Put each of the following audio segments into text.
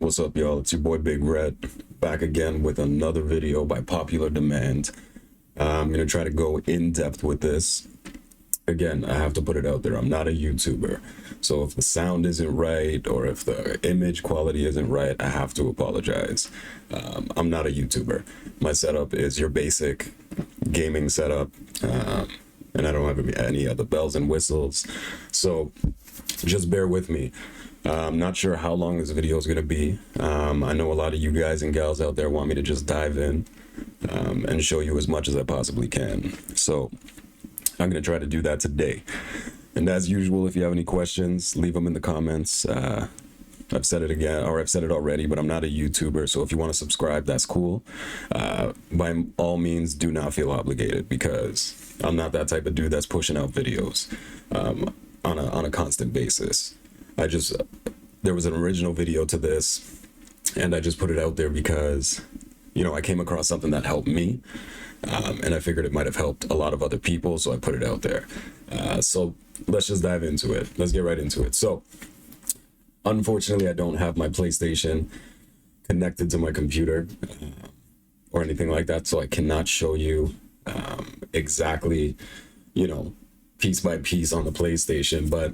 What's up, y'all? It's your boy Big Red, back again with another video by popular demand. I'm gonna try to go in depth with this. Again, I have to put it out there, I'm not a YouTuber, so if the sound isn't right or if the image quality isn't right, I have to apologize. I'm not a YouTuber. My setup is your basic gaming setup, and I don't have any other bells and whistles, so just bear with me. I'm not sure how long this video is going to be. I know a lot of you guys and gals out there want me to just dive in and show you as much as I possibly can. So I'm going to try to do that today. And as usual, if you have any questions, leave them in the comments. I've said it again, or I've said it already, but I'm not a YouTuber. So if you want to subscribe, that's cool. By all means, do not feel obligated, because I'm not that type of dude that's pushing out videos on a constant basis. There was an original video to this, and I just put it out there because, you know, I came across something that helped me, and I figured it might have helped a lot of other people, so I put it out there. So let's just dive into it. Let's get right into it. So unfortunately, I don't have my PlayStation connected to my computer or anything like that, so I cannot show you exactly, you know, piece by piece on the PlayStation, but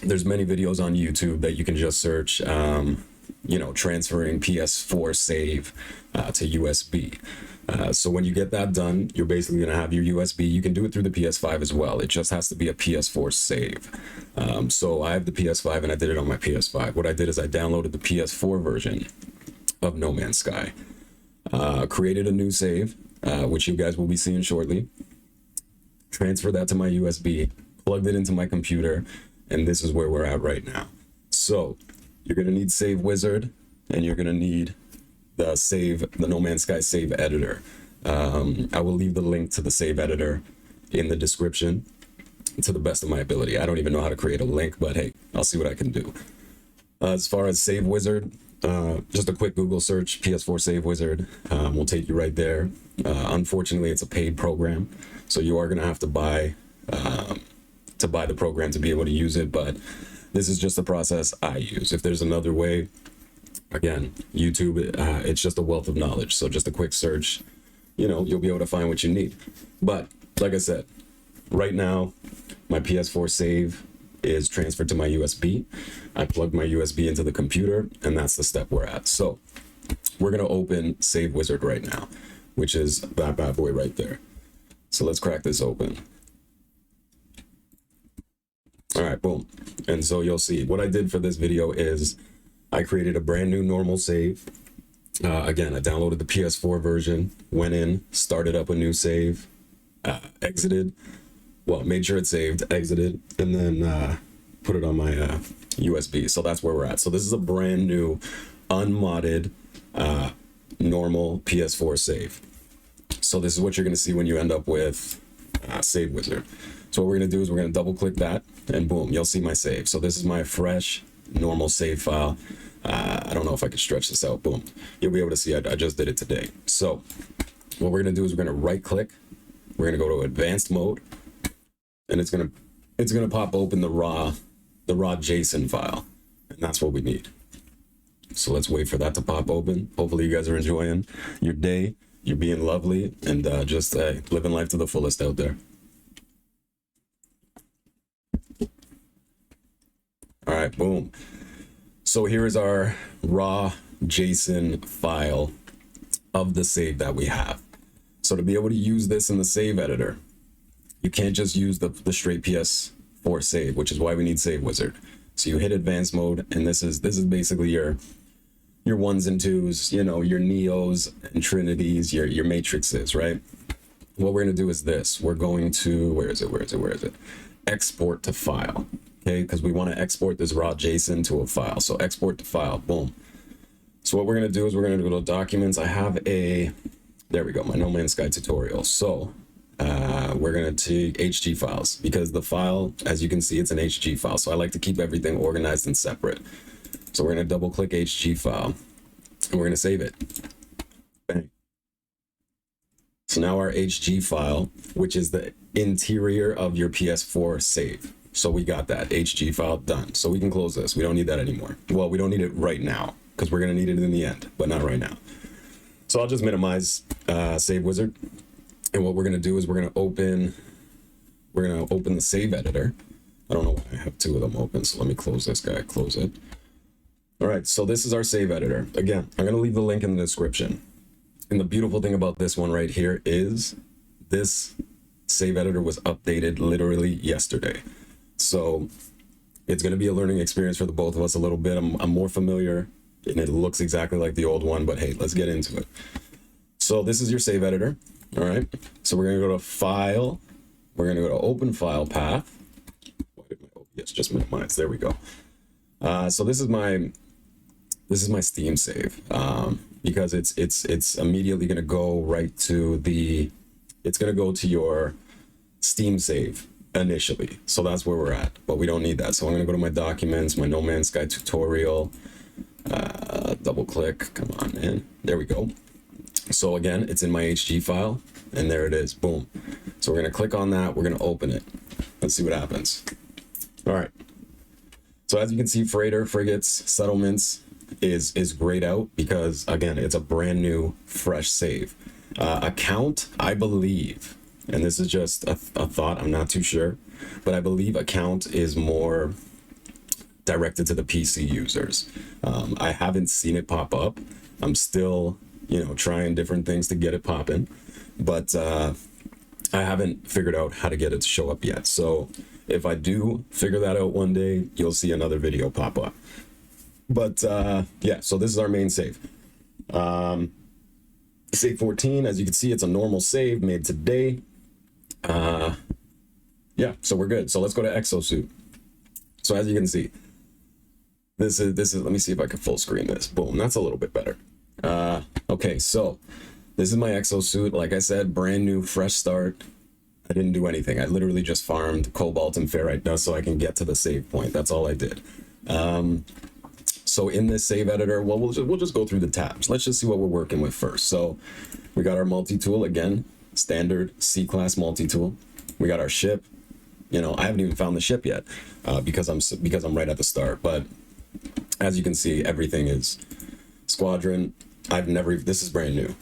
there's many videos on YouTube that you can just search, you know, transferring PS4 save to USB. So when you get that done, you're basically going to have your USB. You can do it through the PS5 as well. It just has to be a PS4 save. So I have the PS5 and I did it on my PS5. What I did is I downloaded the PS4 version of No Man's Sky, created a new save, which you guys will be seeing shortly, transferred that to my USB, plugged it into my computer, and this is where we're at right now. So you're going to need Save Wizard, and you're going to need the No Man's Sky Save Editor. I will leave the link to the Save Editor in the description to the best of my ability. I don't even know how to create a link, but hey, I'll see what I can do. As far as Save Wizard, just a quick Google search, PS4 Save Wizard, will take you right there. Unfortunately, it's a paid program, so you are going to have to buy the program to be able to use it, but this is just the process I use. If there's another way, again, YouTube, it's just a wealth of knowledge. So just a quick search, you know, you'll be able to find what you need. But like I said, right now, my PS4 save is transferred to my USB. I plugged my USB into the computer, and that's the step we're at. So we're going to open Save Wizard right now, which is that bad boy right there. So let's crack this open. All right, boom. And so you'll see what I did for this video is I created a brand new normal save. Again, I downloaded the PS4 version, went in, started up a new save, exited, well, made sure it saved, exited, and then put it on my USB. So that's where we're at. So this is a brand new, unmodded, normal PS4 save. So this is what you're going to see when you end up with Save Wizard. So what we're going to do is we're going to double click that, and boom, you'll see my save. So this is my fresh normal save file. I don't know if I can stretch this out. Boom, you'll be able to see I just did it today. So what we're going to do is we're going to right click, we're going to go to advanced mode, and it's going to pop open the raw JSON file, and that's what we need. So let's wait for that to pop open. Hopefully you guys are enjoying your day, you're being lovely, and just living life to the fullest out there. All right, boom. So here is our raw JSON file of the save that we have. So to be able to use this in the Save Editor, you can't just use the straight PS4 save, which is why we need Save Wizard. So you hit advanced mode, and this is basically your ones and twos, you know, your Neos and Trinities, your matrices, right? What we're gonna do is this. We're going to, where is it? Export to file. Okay, because we want to export this raw JSON to a file. So export to file, boom. So what we're going to do is we're going to go to documents. I have there we go, my No Man's Sky tutorial. So we're going to take HG files, because the file, as you can see, it's an HG file. So I like to keep everything organized and separate. So we're going to double click HG file, and we're going to save it. Bang. So now our HG file, which is the interior of your PS4 save, So we got that HG file done. So we can close this. We don't need that anymore. Well, we don't need it right now. because we're going to need it in the end, but not right now. So I'll just minimize Save Wizard. And what we're going to do is we're going to open the Save Editor. I don't know why I have two of them open, so let me close this guy, close it. All right, so this is our Save Editor. Again, I'm going to leave the link in the description. And the beautiful thing about this one right here is this Save Editor was updated literally yesterday. So it's going to be a learning experience for the both of us a little bit. I'm more familiar, and it looks exactly like the old one, but hey, let's get into it. So this is your Save Editor. All right, so we're going to go to File. We're going to go to Open File Path. Yes, just minimize. There we go. So this is my Steam save, because it's immediately going to go right to it's going to go to your Steam save initially. So that's where we're at, but we don't need that. So I'm going to go to my documents, my No Man's Sky tutorial, double click. Come on, man. There we go. So again, it's in my HG file, and there it is. Boom. So we're going to click on that. We're going to open it. Let's see what happens. All right. So as you can see, freighter, frigates, settlements is grayed out because, again, it's a brand new, fresh save. Account, I believe, and this is just a thought, I'm not too sure, but I believe account is more directed to the PC users. I haven't seen it pop up. I'm still, trying different things to get it popping, but I haven't figured out how to get it to show up yet. So if I do figure that out one day, you'll see another video pop up. But yeah, so this is our main save. Save 14, as you can see, it's a normal save made today. Yeah, so we're good. So let's go to Exosuit. So as you can see, this is, let me see if I can full screen this. Boom, that's a little bit better. Okay, so this is my Exosuit. Like I said, brand new, fresh start. I didn't do anything. I literally just farmed cobalt and ferrite dust so I can get to the save point. That's all I did. So in this Save Editor, well, we'll just go through the tabs. Let's just see what we're working with first. So we got our multi-tool, again, standard C-class multi-tool. We got our ship. I haven't even found the ship yet because I'm right at the start. But as you can see, everything is squadron. This is brand new.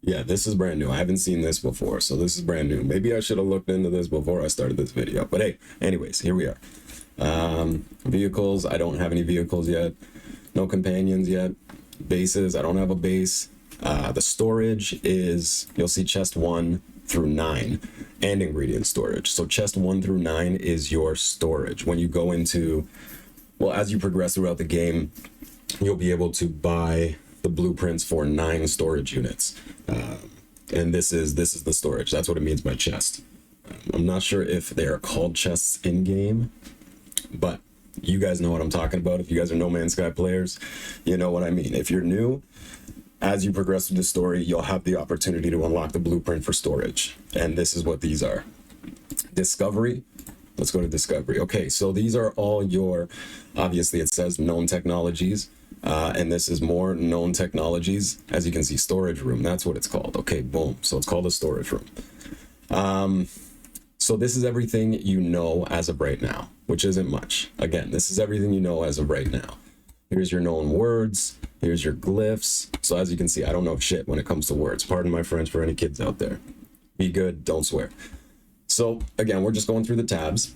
Yeah, this is brand new. I haven't seen this before, so this is brand new. Maybe I should have looked into this before I started this video. But hey, anyways, here we are. Vehicles, I don't have any vehicles yet. No companions yet. Bases, I don't have a base. The storage is, you'll see chest 1 through 9 and ingredient storage. So chest 1 through 9 is your storage. When you go into, well, as you progress throughout the game, you'll be able to buy the blueprints for 9 storage units. And this is the storage. That's what it means by chest. I'm not sure if they are called chests in game, but you guys know what I'm talking about. If you guys are No Man's Sky players, you know what I mean. If you're new, as you progress through the story, you'll have the opportunity to unlock the blueprint for storage. And this is what these are. Discovery. Let's go to Discovery. Okay, so these are all your, obviously it says known technologies. And this is more known technologies. As you can see, storage room, that's what it's called. Okay, boom. So it's called a storage room. So this is everything you know as of right now, which isn't much. Again, this is everything you know as of right now. Here's your known words. Here's your glyphs. So as you can see, I don't know shit when it comes to words. Pardon my French for any kids out there. Be good, don't swear. So again, we're just going through the tabs.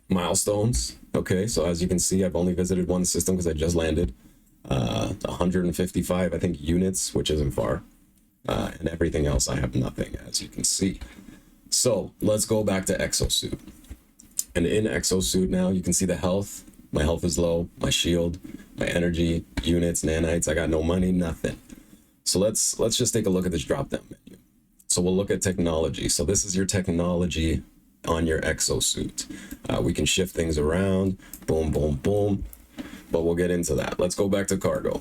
Milestones. Okay, so as you can see, I've only visited one system because I just landed. 155, I think, units, which isn't far. And everything else, I have nothing, as you can see. So let's go back to Exosuit. And in Exosuit now, you can see the health. My health is low, my shield, my energy, units, nanites. I got no money, nothing. So let's just take a look at this drop-down menu. So we'll look at technology. So this is your technology on your Exosuit. We can shift things around, boom, boom, boom. But we'll get into that. Let's go back to cargo.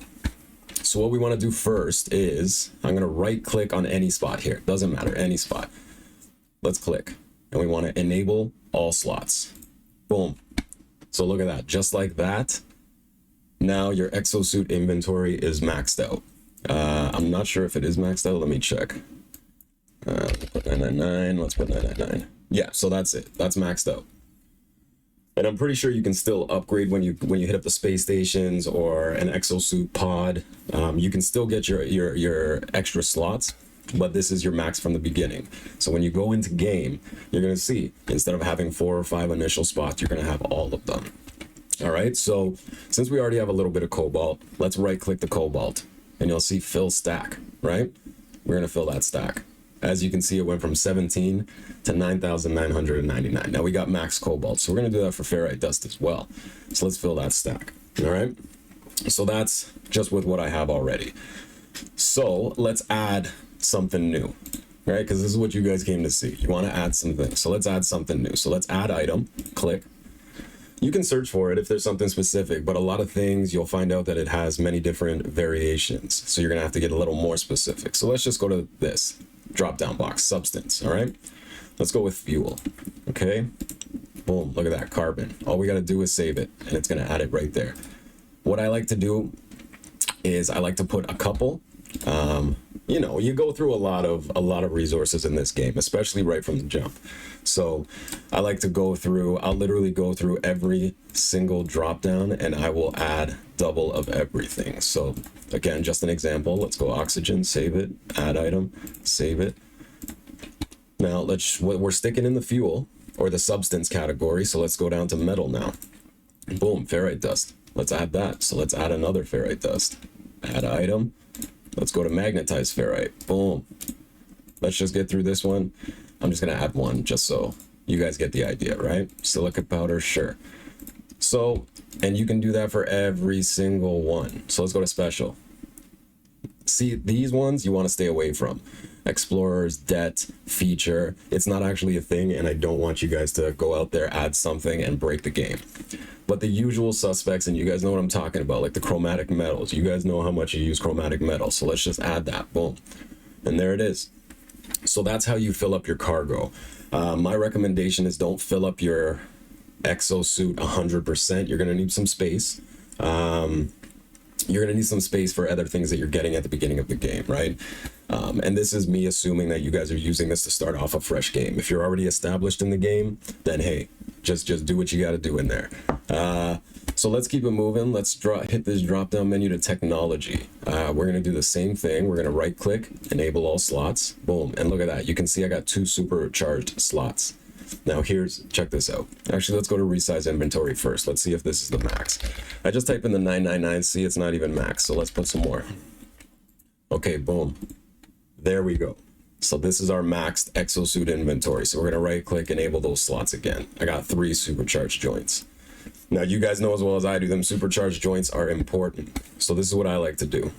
So what we want to do first is, I'm going to right click on any spot here. Doesn't matter, any spot. Let's click. And we want to enable all slots. Boom. So look at that. Just like that. Now your Exosuit inventory is maxed out. I'm not sure if it is maxed out. Let me check. Let's put 999. Let's put 999. Yeah, so that's it. That's maxed out. And I'm pretty sure you can still upgrade when you hit up the space stations or an exosuit pod. You can still get your extra slots, but this is your max from the beginning. So when you go into game, you're gonna see, instead of having 4 or 5 initial spots, you're gonna have all of them. All right, so since we already have a little bit of cobalt, let's right click the cobalt and you'll see fill stack, right? We're gonna fill that stack. As you can see, it went from 17 to 9,999. Now we got max cobalt, so we're gonna do that for ferrite dust as well. So let's fill that stack, all right? So that's just with what I have already. So let's add something new, right? Because this is what you guys came to see. You wanna add something, so let's add something new. So let's add item, click. You can search for it if there's something specific, but a lot of things you'll find out that it has many different variations. So you're gonna have to get a little more specific. So let's just go to this drop down box, substance, all right? Let's go with fuel, okay? Boom, look at that, carbon. All we gotta do is save it and it's gonna add it right there. What I like to do is I like to put a couple, you know, you go through a lot of resources in this game, especially right from the jump. So I like to go through, I'll literally go through every single drop down and I will add double of everything. So again, just an example, let's go oxygen, save it, add item, save it. Now we're sticking in the fuel or the substance category. So let's go down to metal now. Boom, ferrite dust. Let's add that. So let's add another ferrite dust, add item. Let's go to magnetized ferrite. Boom. Let's just get through this one. I'm just gonna add one just so you guys get the idea, right? Silica powder, sure. So, and you can do that for every single one. So let's go to special. See, these ones you want to stay away from. Explorers, debt, feature. It's not actually a thing, and I don't want you guys to go out there, add something, and break the game. But the usual suspects, and you guys know what I'm talking about, like the chromatic metals. You guys know how much you use chromatic metal, so let's just add that. Boom. And there it is. So that's how you fill up your cargo. My recommendation is don't fill up your exosuit 100%. You're going to need some space. You're going to need some space for other things that you're getting at the beginning of the game, right? And this is me assuming that you guys are using this to start off a fresh game. If you're already established in the game, then hey, just do what you got to do in there. So let's keep it moving. Let's hit this drop down menu to technology. We're going to do the same thing. We're going to right click, enable all slots. Boom. And look at that. You can see I got 2 supercharged slots. Now check this out. Actually, let's go to resize inventory first. Let's see if this is the max. I just type in the 999. See, it's not even max. So let's put some more. Okay, boom. There we go. So this is our maxed exosuit inventory. So we're going to right click, enable those slots again. I got 3 supercharged joints. Now you guys know as well as I do, them supercharged joints are important. So this is what I like to do.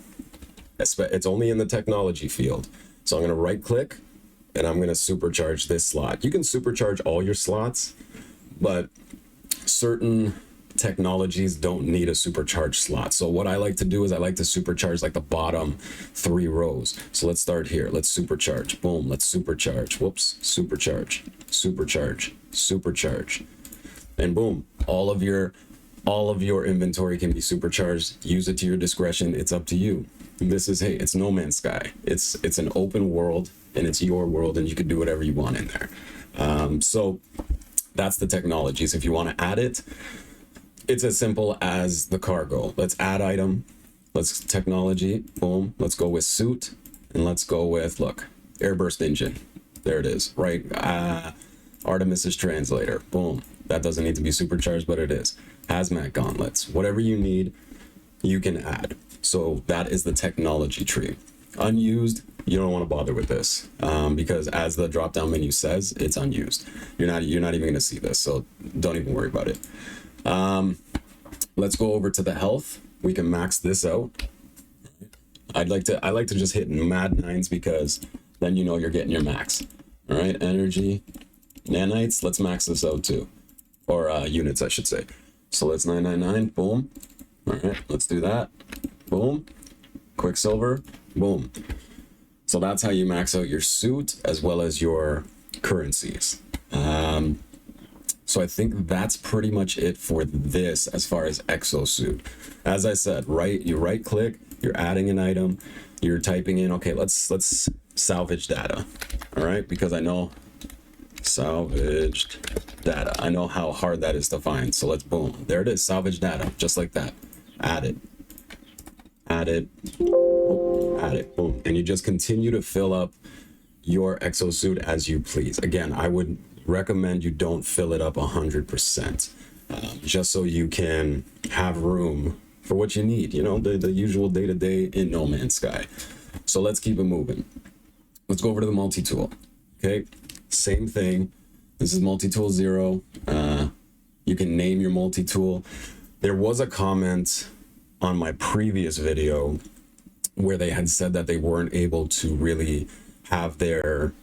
It's only in the technology field. So I'm going to right click and I'm going to supercharge this slot. You can supercharge all your slots, but certain technologies don't need a supercharged slot. So what I like to do is I like to supercharge like the bottom 3 rows. So let's start here. Let's supercharge. Boom. Let's supercharge. Whoops. Supercharge. Supercharge. Supercharge. And boom. All of your inventory can be supercharged. Use it to your discretion. It's up to you. This is, hey, it's no man's sky. It's an open world and it's your world and you can do whatever you want in there. So that's the technologies. If you want to add it, it's as simple as the cargo. Let's add item. Let's technology. Boom. Let's go with suit and let's go with, look, airburst engine. There it is, right? Artemis's translator. Boom. That doesn't need to be supercharged, but it is. Hazmat gauntlets. Whatever you need, you can add. So that is the technology tree. Unused, you don't want to bother with this because as the drop down menu says, it's unused. You're not even going to see this, so don't even worry about it. Let's go over to the health. We can max this out. I like to just hit mad 9s because then you know you're getting your max. All right, energy, nanites. Let's max this out too, or units, I should say. So let's 999. Boom. All right, let's do that. Boom. Quicksilver. Boom. So that's how you max out your suit as well as your currencies. So I think that's pretty much it for this as far as exosuit. As I said, you right click, you're adding an item, you're typing in, okay, let's salvage data. All right, because I know salvaged data. I know how hard that is to find, so let's boom. There it is, salvage data, just like that. Add it, add it, add it, boom. And you just continue to fill up your exosuit as you please. Again, I would recommend you don't fill it up 100%, just so you can have room for what you need, you know, the usual day-to-day in No Man's Sky. So let's keep it moving. Let's go over to the multi-tool. Okay, same thing. This is multi-tool 0. You can name your multi-tool. There was a comment on my previous video where they had said that they weren't able to really have their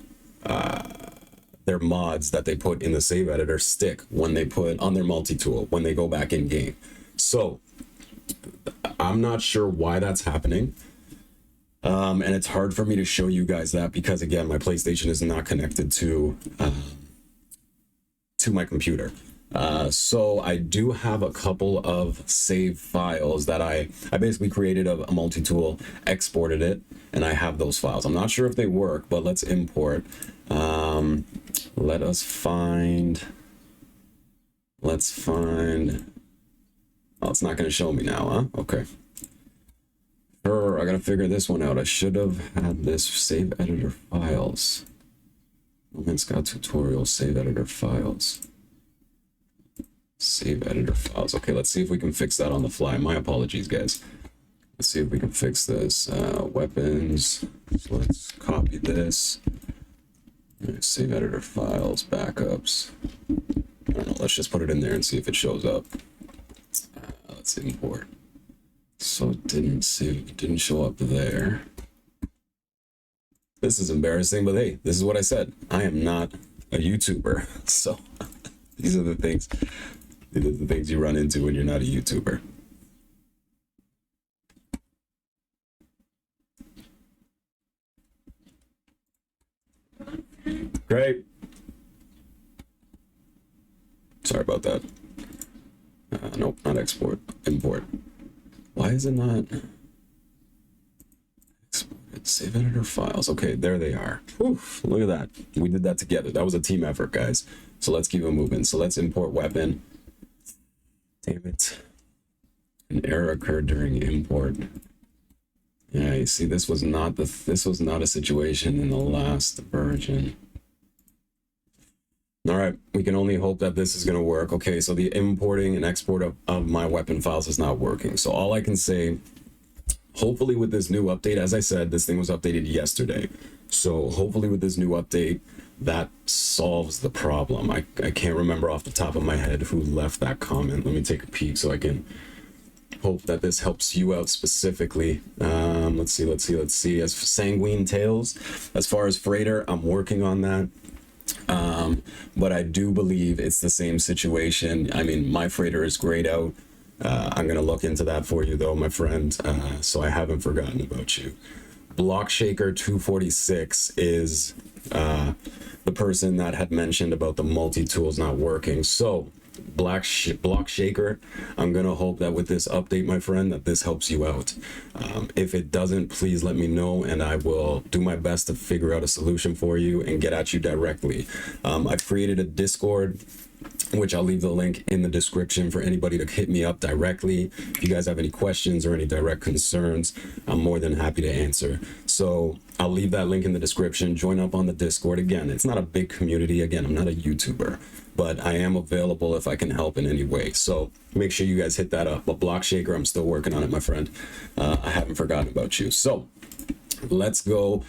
mods that they put in the save editor stick when they put on their multi-tool when they go back in game. So I'm not sure why that's happening. And it's hard for me to show you guys that because, again, my PlayStation is not connected to my computer. So I do have a couple of save files that I basically created a multi-tool, exported it, and I have those files. I'm not sure if they work, but let's import. Let's find. Oh, it's not going to show me now, huh? Okay. I gotta figure this one out. I should have had this save editor files. No Man's Sky tutorial, save editor files. Save editor files. Okay, let's see if we can fix that on the fly. My apologies, guys. Let's see if we can fix this. Weapons. So let's copy this. Right, save editor files, backups. I don't know. Let's just put it in there and see if it shows up. Let's import. So it didn't show up there. This is embarrassing, but hey, this is what I said. I am not a YouTuber. So these are the things you run into when you're not a YouTuber. Great. Sorry about that. Nope, not export, import. Why is it not exported? Save editor files. Okay, there they are. Oof, look at that. We did that together. That was a team effort, guys. So let's keep it moving. So let's import weapon. Damn it. An error occurred during import. Yeah, you see, this was not a situation in the last version. All right, we can only hope that this is going to work. Okay, so the importing and export of my weapon files is not working. So all I can say, hopefully with this new update, as I said, this thing was updated yesterday. So hopefully with this new update, that solves the problem. I can't remember off the top of my head who left that comment. Let me take a peek so I can hope that this helps you out specifically. Let's see. As for Sanguine Tales, as far as Freighter, I'm working on that. But I do believe it's the same situation. I mean, my freighter is grayed out. I'm going to look into that for you, though, my friend. So I haven't forgotten about you. Block Shaker 246 is the person that had mentioned about the multi-tools not working. So Block Shaker, I'm going to hope that with this update, my friend, that this helps you out. If it doesn't, please let me know, and I will do my best to figure out a solution for you and get at you directly. I've created a Discord, which I'll leave the link in the description for anybody to hit me up directly. If you guys have any questions or any direct concerns, I'm more than happy to answer. So I'll leave that link in the description. Join up on the Discord. Again, it's not a big community. Again, I'm not a YouTuber, but I am available if I can help in any way. So make sure you guys hit that up. But Block Shaker, I'm still working on it, my friend. I haven't forgotten about you. So let's go.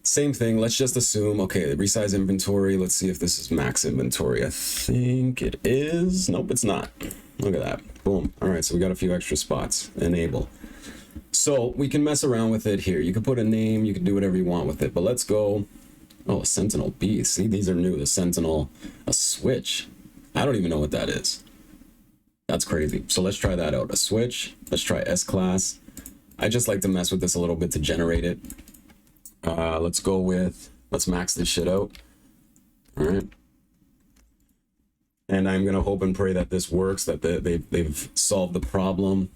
Same thing. Let's just assume, okay, resize inventory. Let's see if this is max inventory. I think it is. Nope, it's not. Look at that. Boom. All right, so we got a few extra spots. Enable. So we can mess around with it here. You can put a name. You can do whatever you want with it. But let's go. Oh, a Sentinel B. See, these are new. The Sentinel, a switch. I don't even know what that is. That's crazy. So let's try that out. A switch. Let's try S-Class. I just like to mess with this a little bit to generate it. Let's max this shit out. All right. And I'm going to hope and pray that this works, that they've solved the problem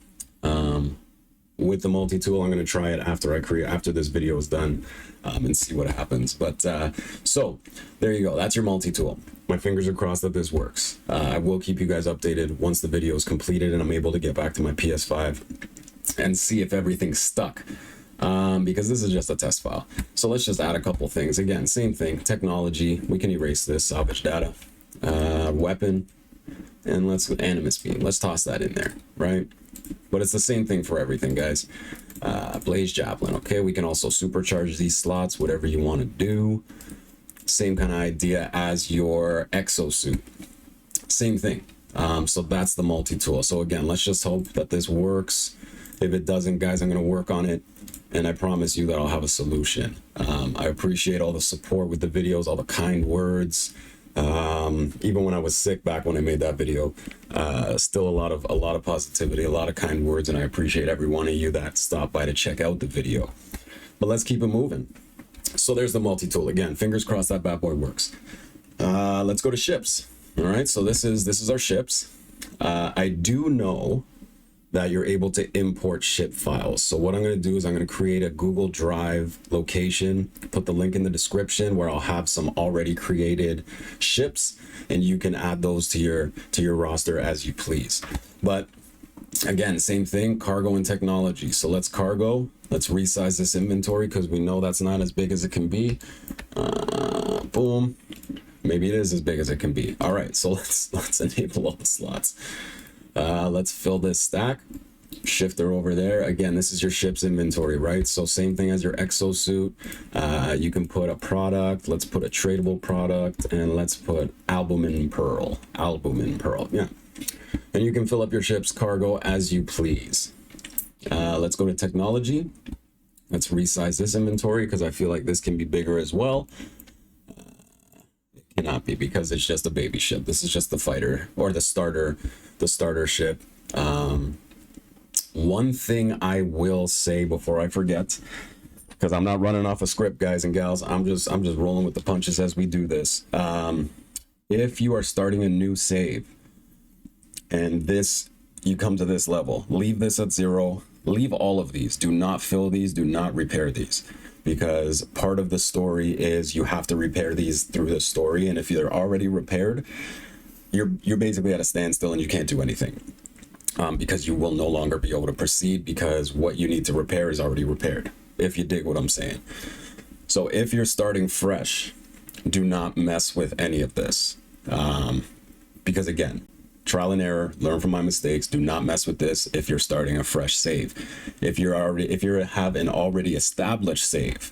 with the multi-tool. I'm going to try it after this video is done, and see what happens. But so there you go. That's your multi-tool. My fingers are crossed that this works. I will keep you guys updated once the video is completed and I'm able to get back to my PS5 and see if everything's stuck. Because this is just a test file. So let's just add a couple things. Again, same thing, technology. We can erase this, salvage data, weapon, and let's animus beam. Let's toss that in there, right? But it's the same thing for everything, guys. Blaze javelin. Okay, we can also supercharge these slots, whatever you want to do. Same kind of idea as your exosuit. Same thing. So that's the multi-tool. So again, let's just hope that this works. If it doesn't, guys, I'm going to work on it, and I promise you that I'll have a solution. I appreciate all the support with the videos, all the kind words. Even when I was sick back when I made that video, still a lot of positivity, a lot of kind words, and I appreciate every one of you that stopped by to check out the video. But let's keep it moving. So there's the multi-tool. Again, fingers crossed that bad boy works. Let's go to ships. All right, so this is our ships. I do know that you're able to import ship files. So what I'm going to do is I'm going to create a Google Drive location, put the link in the description where I'll have some already created ships, and you can add those to your roster as you please. But again, same thing, cargo and technology. So let's resize this inventory because we know that's not as big as it can be. Boom. Maybe it is as big as it can be. All right, so let's enable all the slots. Let's fill this stack, shifter over there. Again, this is your ship's inventory, right? So same thing as your exosuit. You can put a product, let's put a tradable product, and let's put albumin pearl, yeah. And you can fill up your ship's cargo as you please. Let's go to technology. Let's resize this inventory because I feel like this can be bigger as well. It cannot be because it's just a baby ship. This is just the fighter or the starter ship. One thing I will say before I forget, because I'm not running off a script, guys and gals, I'm just rolling with the punches as we do this. If you are starting a new save and you come to this level, leave this at 0, leave all of these, do not fill these, do not repair these, because part of the story is you have to repair these through the story, and if they're already repaired, you're basically at a standstill and you can't do anything, because you will no longer be able to proceed because what you need to repair is already repaired, if you dig what I'm saying. So if you're starting fresh, do not mess with any of this, because again, trial and error, learn from my mistakes. Do not mess with this if you're starting a fresh save. If you have an already established save,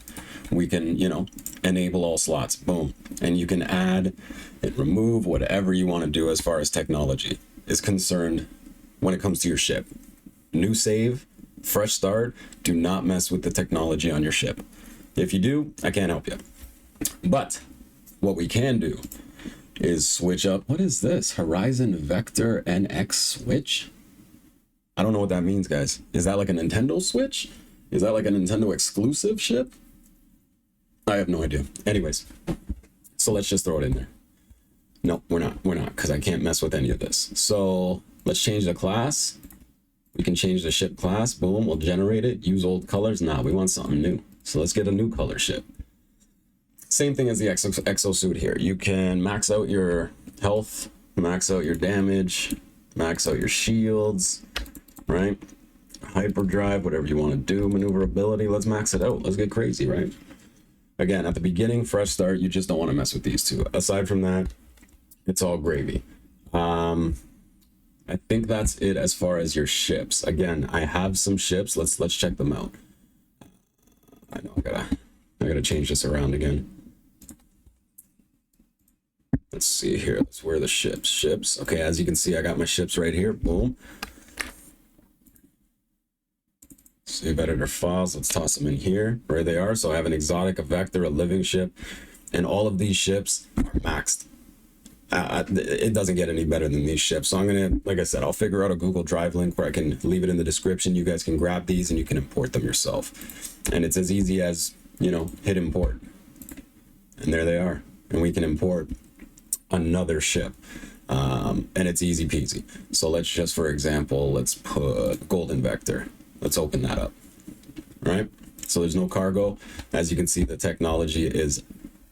we can, enable all slots, boom, and you can add and remove whatever you want to do as far as technology is concerned when it comes to your ship. New save, fresh start, do not mess with the technology on your ship. If you do, I can't help you. But what we can do is switch up. What is this? Horizon Vector NX Switch? I don't know what that means, guys. Is that like a Nintendo Switch? Is that like a Nintendo exclusive ship? I have no idea. Anyways, so let's just throw it in there. No, we're not, because I can't mess with any of this. So let's change the class. We can change the ship class. Boom, we'll generate it. Use old colors. Nah, we want something new. So let's get a new color ship. Same thing as the exosuit here. You can max out your health, max out your damage, max out your shields, right? Hyperdrive, whatever you want to do, maneuverability, let's max it out. Let's get crazy, right? Again, at the beginning, fresh start, you just don't want to mess with these two. Aside from that, it's all gravy. I think that's it as far as your ships. Again, I have some ships. Let's check them out. I know I gotta change this around again. Let's see here. Let's wear the ships. Okay, as you can see, I got my ships right here. Boom. Save editor files. Let's toss them in here. There they are. So I have an exotic, a vector, a living ship, and all of these ships are maxed. It doesn't get any better than these ships. So I'm gonna, like I said, I'll figure out a Google Drive link where I can leave it in the description. You guys can grab these and you can import them yourself. And it's as easy as, hit import. And there they are. And we can import another ship. And it's easy peasy. So let's just, for example, let's put golden vector. Let's open that up. All right. So there's no cargo. As you can see, the technology is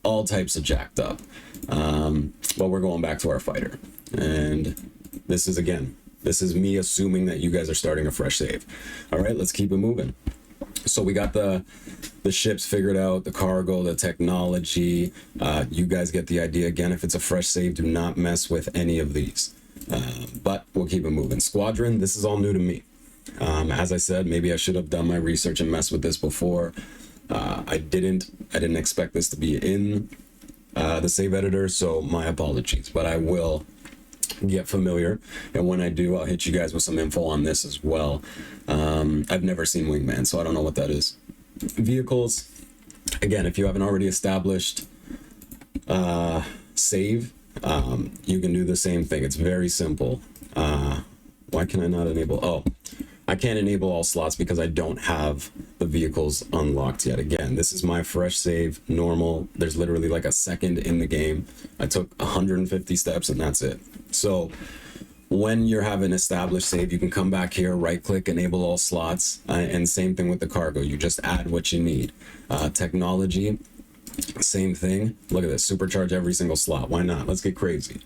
all types of jacked up. But we're going back to our fighter. And this is me assuming that you guys are starting a fresh save. All right, let's keep it moving. So we got the ships figured out, the cargo, the technology. You guys get the idea. Again, if it's a fresh save, do not mess with any of these. But we'll keep it moving. Squadron, this is all new to me. As I said, maybe I should have done my research and messed with this before. I didn't expect this to be in the save editor, so my apologies, but I will get familiar, and when I do, I'll hit you guys with some info on this as well. I've never seen Wingman, so I don't know what that is. Vehicles, again, if you haven't already established save, you can do the same thing. It's very simple. Why can I not enable? Oh, I can't enable all slots because I don't have the vehicles unlocked yet. Again, this is my fresh save, normal. There's literally like a second in the game. I took 150 steps and that's it. So when you have an established save, you can come back here, right click, enable all slots, and same thing with the cargo. You just add what you need. Technology, same thing. Look at this, supercharge every single slot. Why not? Let's get crazy.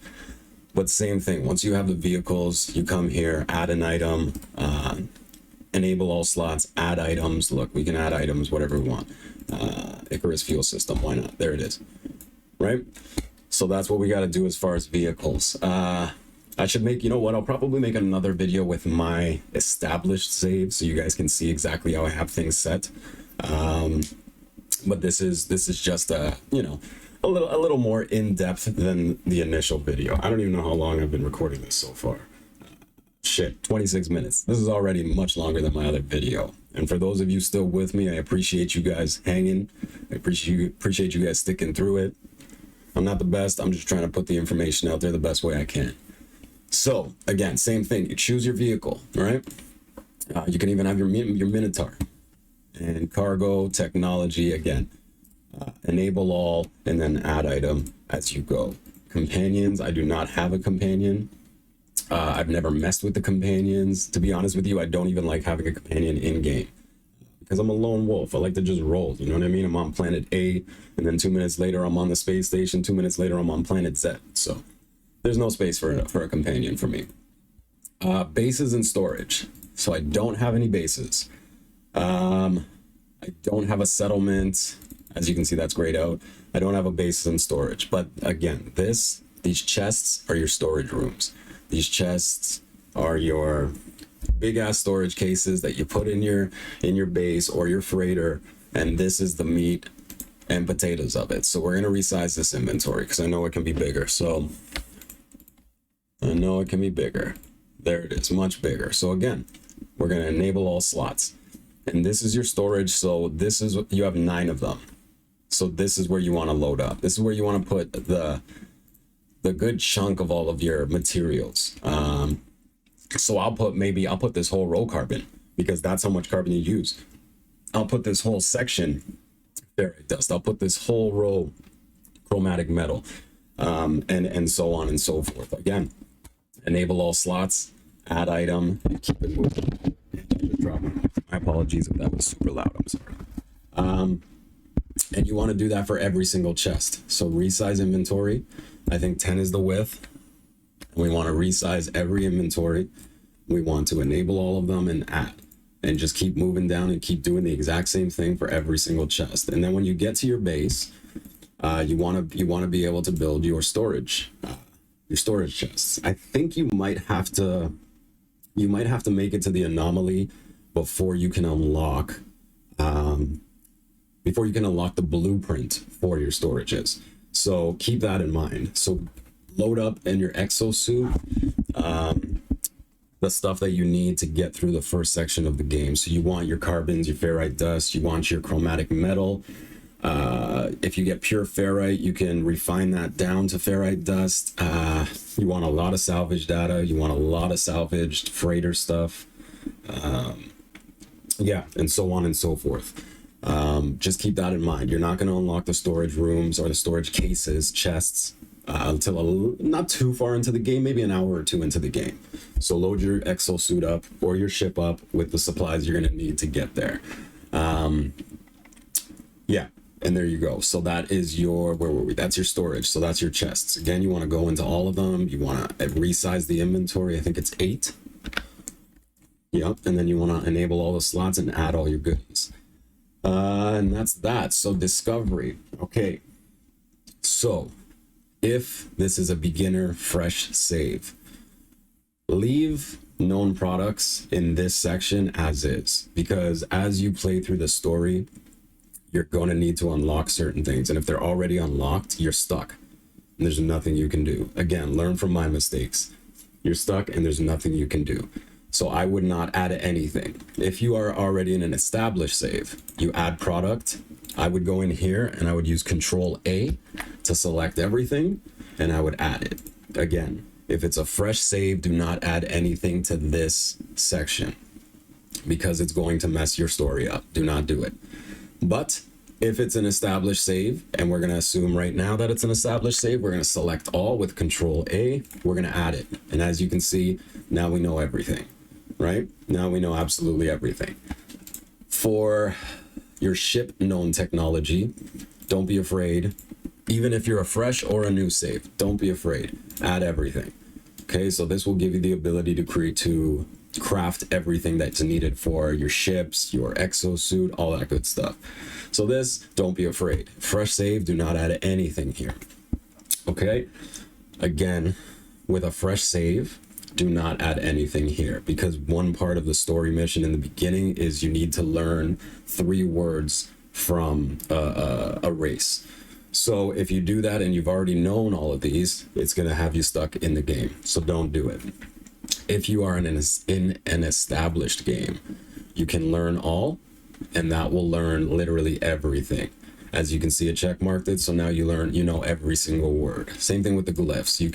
But same thing, once you have the vehicles, you come here, add an item, enable all slots, add items. Look, we can add items, whatever we want. Icarus fuel system, why not? There it is, right? So that's what we got to do as far as vehicles. I should make, you know what, I'll probably make another video with my established save so you guys can see exactly how I have things set. But this is just a, you know, a little more in-depth than the initial video. I don't even know how long I've been recording this so far. Shit, 26 minutes. This is already much longer than my other video. And for those of you still with me, I appreciate you guys hanging. I appreciate you guys sticking through it. I'm not the best. I'm just trying to put the information out there the best way I can. So again, same thing. You choose your vehicle, all right? You can even have your Minotaur and cargo, technology, again. Enable all and then add item as you go. Companions, I do not have a companion. I've never messed with the companions. To be honest with you, I don't even like having a companion in game because I'm a lone wolf. I like to just roll, you know what I mean? I'm on planet A and then 2 minutes later I'm on the space station, 2 minutes later I'm on planet Z. So there's no space for a companion for me. Bases and storage. So I don't have any bases. I don't have a settlement. As you can see, that's grayed out. I don't have a basis in storage, but again, these chests are your storage rooms. These chests are your big ass storage cases that you put in your base or your freighter, and this is the meat and potatoes of it. So we're gonna resize this inventory because I know it can be bigger. So I know it can be bigger. There it is, much bigger. So again, we're gonna enable all slots, and this is your storage. So this is, you have 9 of them. So this is where you want to load up. This is where you want to put the good chunk of all of your materials. So I'll put this whole row carbon because that's how much carbon you use. I'll put this whole section ferrite dust. I'll put this whole row chromatic metal, and so on and so forth. Again, enable all slots, add item, and keep it moving. My apologies if that was super loud. I'm sorry. And you want to do that for every single chest. So resize inventory. I think 10 is the width. We want to resize every inventory. We want to enable all of them and add. And just keep moving down and keep doing the exact same thing for every single chest. And then when you get to your base, you want to be able to build your storage chests. I think you might have to make it to the anomaly before you can unlock the blueprint for your storages. So keep that in mind. So load up in your exosuit the stuff that you need to get through the first section of the game. So you want your carbons, your ferrite dust, you want your chromatic metal. If you get pure ferrite, you can refine that down to ferrite dust. You want a lot of salvage data. You want a lot of salvaged freighter stuff. Yeah, and so on and so forth. Just keep that in mind. You're not going to unlock the storage rooms or the storage cases, chests, until not too far into the game, maybe an hour or two into the game. So load your exosuit up or your ship up with the supplies you're going to need to get there. Yeah, and there you go. So that is your, where were we? That's your storage. So that's your chests. Again, you want to go into all of them. You want to resize the inventory. I think it's 8. Yep, and then you want to enable all the slots and add all your goodies. And that's that. So discovery. Okay. So if this is a beginner fresh save, leave known products in this section as is, because as you play through the story, you're going to need to unlock certain things. And if they're already unlocked, you're stuck. And there's nothing you can do. Again, learn from my mistakes. You're stuck and there's nothing you can do. So I would not add anything. If you are already in an established save, you add product. I would go in here and I would use Control A to select everything and I would add it. Again, if it's a fresh save, do not add anything to this section because it's going to mess your story up. Do not do it. But if it's an established save, and we're going to assume right now that it's an established save, we're going to select all with Control A. We're going to add it. And as you can see, now we know everything, right? Now we know absolutely everything. For your ship known technology, don't be afraid. Even if you're a fresh or a new save, don't be afraid. Add everything. Okay, so this will give you the ability to craft everything that's needed for your ships, your exosuit, all that good stuff. So this, don't be afraid. Fresh save, do not add anything here. Okay, again, with a fresh save, do not add anything here, because one part of the story mission in the beginning is you need to learn 3 words from a race. So if you do that and you've already known all of these, it's going to have you stuck in the game. So don't do it. If you are in an established game, you can learn all, and that will learn literally everything. As you can see, it check marked it, so now you know every single word. Same thing with the glyphs. You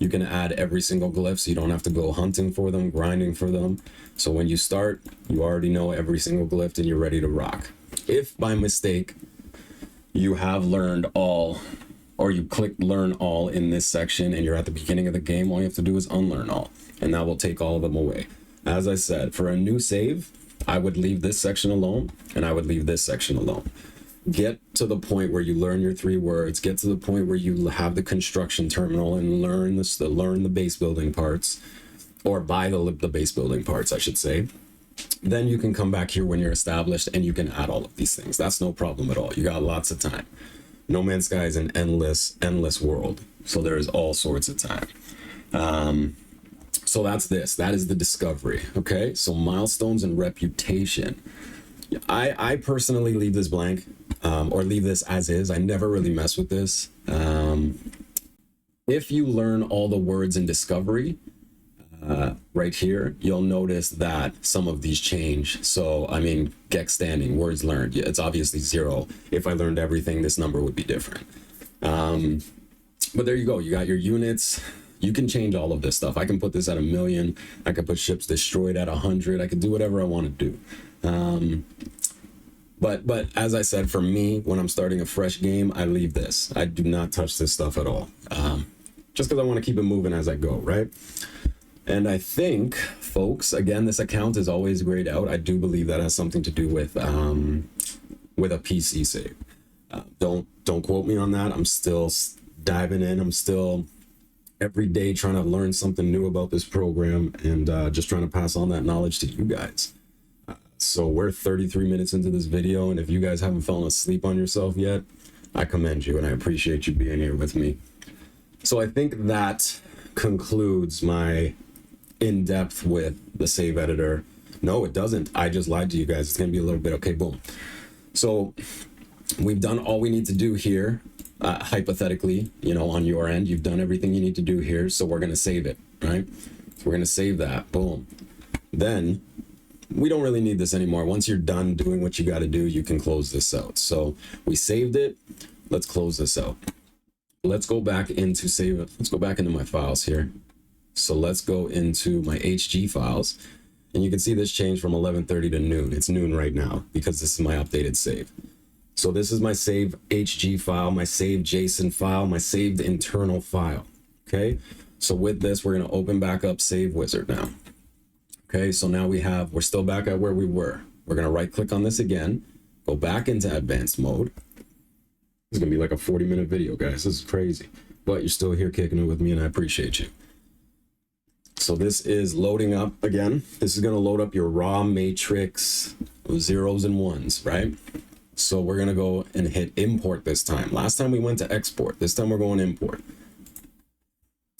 can add every single glyph, so you don't have to go hunting for them, grinding for them. So when you start, you already know every single glyph and you're ready to rock. If by mistake you have learned all, or you clicked learn all in this section and you're at the beginning of the game, all you have to do is unlearn all, and that will take all of them away. As I said, for a new save, I would leave this section alone and I would leave this section alone. Get to the point where you learn your 3 words, get to the point where you have the construction terminal and learn the base building parts, or buy the base building parts, I should say. Then you can come back here when you're established and you can add all of these things. That's no problem at all. You got lots of time. No Man's Sky is an endless world. So there is all sorts of time. So that's this. That is the discovery. Okay. So milestones and reputation. I personally leave this blank, or leave this as is. I never really mess with this. If you learn all the words in discovery, right here, you'll notice that some of these change. So, I mean, Gex standing, words learned, it's obviously 0. If I learned everything, this number would be different. But there you go. You got your units. You can change all of this stuff. I can put this at 1,000,000. I could put ships destroyed at 100. I could do whatever I want to do. But as I said, for me, when I'm starting a fresh game, I leave this. I do not touch this stuff at all. Just because I want to keep it moving as I go, right? And I think, folks, again, this account is always grayed out. I do believe that has something to do with a PC save. Don't quote me on that. I'm still diving in. I'm still every day trying to learn something new about this program, and just trying to pass on that knowledge to you guys. So we're 33 minutes into this video, and if you guys haven't fallen asleep on yourself yet, I commend you and I appreciate you being here with me. So I think that concludes my in-depth with the save editor. No, it doesn't. I just lied to you guys. It's gonna be a little bit. Okay, boom. So we've done all we need to do here. Hypothetically, on your end, you've done everything you need to do here. So we're gonna save it, right? So we're gonna save that. Boom. Then we don't really need this anymore. Once you're done doing what you got to do, you can close this out. So we saved it. Let's close this out. Let's go back into save it. Let's go back into my files here. So let's go into my HG files, and you can see this change from 11:30 to noon. It's noon right now because this is my updated save. So this is my save HG file, my save JSON file, my saved internal file. Okay, so with this, we're going to open back up Save Wizard now. Okay, so now we're still back at where we were. We're going to right click on this again, go back into advanced mode. This is going to be like a 40-minute video, guys. This is crazy, but you're still here kicking it with me, and I appreciate you. So this is loading up again. This is going to load up your raw matrix of zeros and ones, right? So we're going to go and hit import this time. Last time we went to export. This time we're going import.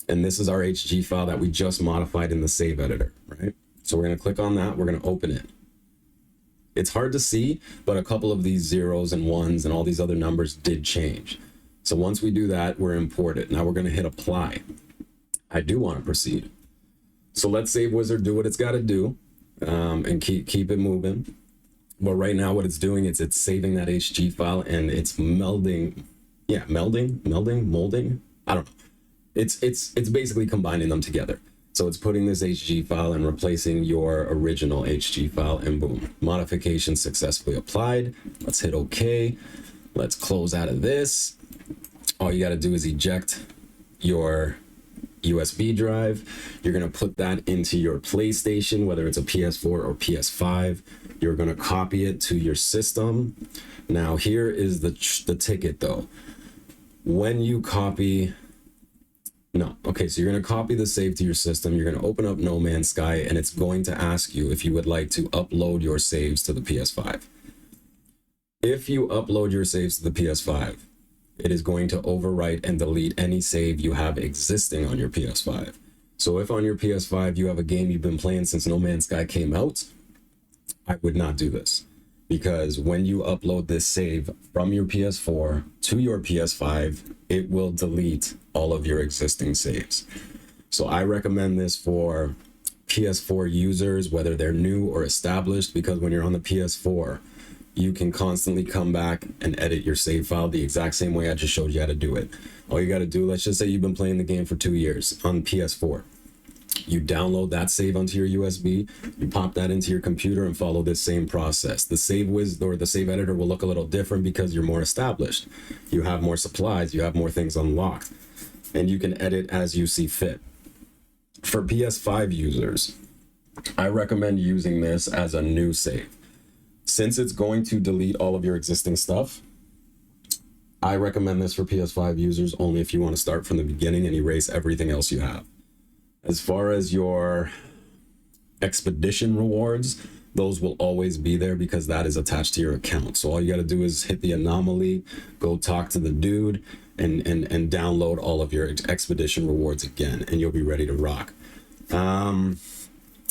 And this is our HG file that we just modified in the Save Editor, right? So we're going to click on that. We're going to open it. It's hard to see, but a couple of these zeros and ones and all these other numbers did change. So once we do that, we're imported. Now we're going to hit apply. I do want to proceed. So let Save Wizard do what it's got to do, and keep it moving. But right now what it's doing is it's saving that HG file and it's molding. I don't know. It's basically combining them together. So it's putting this HG file and replacing your original HG file, and boom, modification successfully applied. Let's hit OK. Let's close out of this. All you got to do is eject your USB drive. You're going to put that into your PlayStation, whether it's a PS4 or PS5. You're going to copy it to your system. Now here is the ticket though. When you copy, so you're going to copy the save to your system. You're going to open up No Man's Sky, and it's going to ask you if you would like to upload your saves to the PS5. If you upload your saves to the PS5, it is going to overwrite and delete any save you have existing on your PS5. So if on your PS5 you have a game you've been playing since No Man's Sky came out, I would not do this, because when you upload this save from your PS4 to your PS5, it will delete all of your existing saves. So I recommend this for PS4 users, whether they're new or established, because when you're on the PS4, you can constantly come back and edit your save file the exact same way I just showed you how to do it. All you got to do, let's just say you've been playing the game for 2 years on PS4. You download that save onto your USB, you pop that into your computer and follow this same process. The Save Wizard or the Save Editor will look a little different because you're more established. You have more supplies, you have more things unlocked, and you can edit as you see fit. For PS5 users, I recommend using this as a new save. Since it's going to delete all of your existing stuff, I recommend this for PS5 users only if you want to start from the beginning and erase everything else you have. As far as your expedition rewards, those will always be there because that is attached to your account. So all you got to do is hit the anomaly, go talk to the dude, and download all of your expedition rewards again, and you'll be ready to rock. And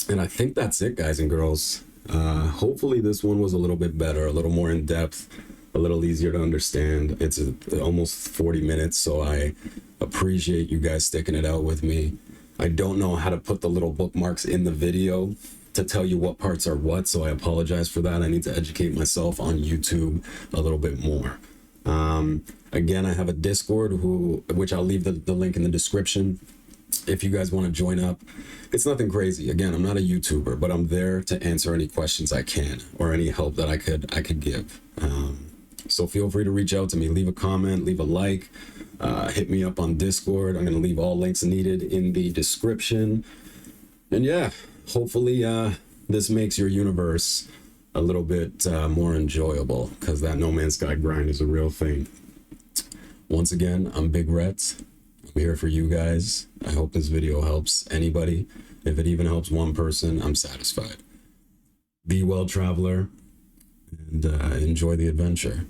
I think that's it, guys and girls. Hopefully this one was a little bit better, a little more in depth, a little easier to understand. It's almost 40 minutes, so I appreciate you guys sticking it out with me. I don't know how to put the little bookmarks in the video to tell you what parts are what, so I apologize for that. I need to educate myself on YouTube a little bit more. Again, I have a Discord, which I'll leave the link in the description if you guys want to join up. It's nothing crazy. Again, I'm not a YouTuber, but I'm there to answer any questions I can or any help that I could give. So feel free to reach out to me. Leave a comment, leave a like, hit me up on Discord. I'm going to leave all links needed in the description. And yeah, hopefully this makes your universe a little bit more enjoyable, because that No Man's Sky grind is a real thing. Once again, I'm Big Rhett. I'm here for you guys. I hope this video helps anybody. If it even helps one person, I'm satisfied. Be well, traveler, and enjoy the adventure.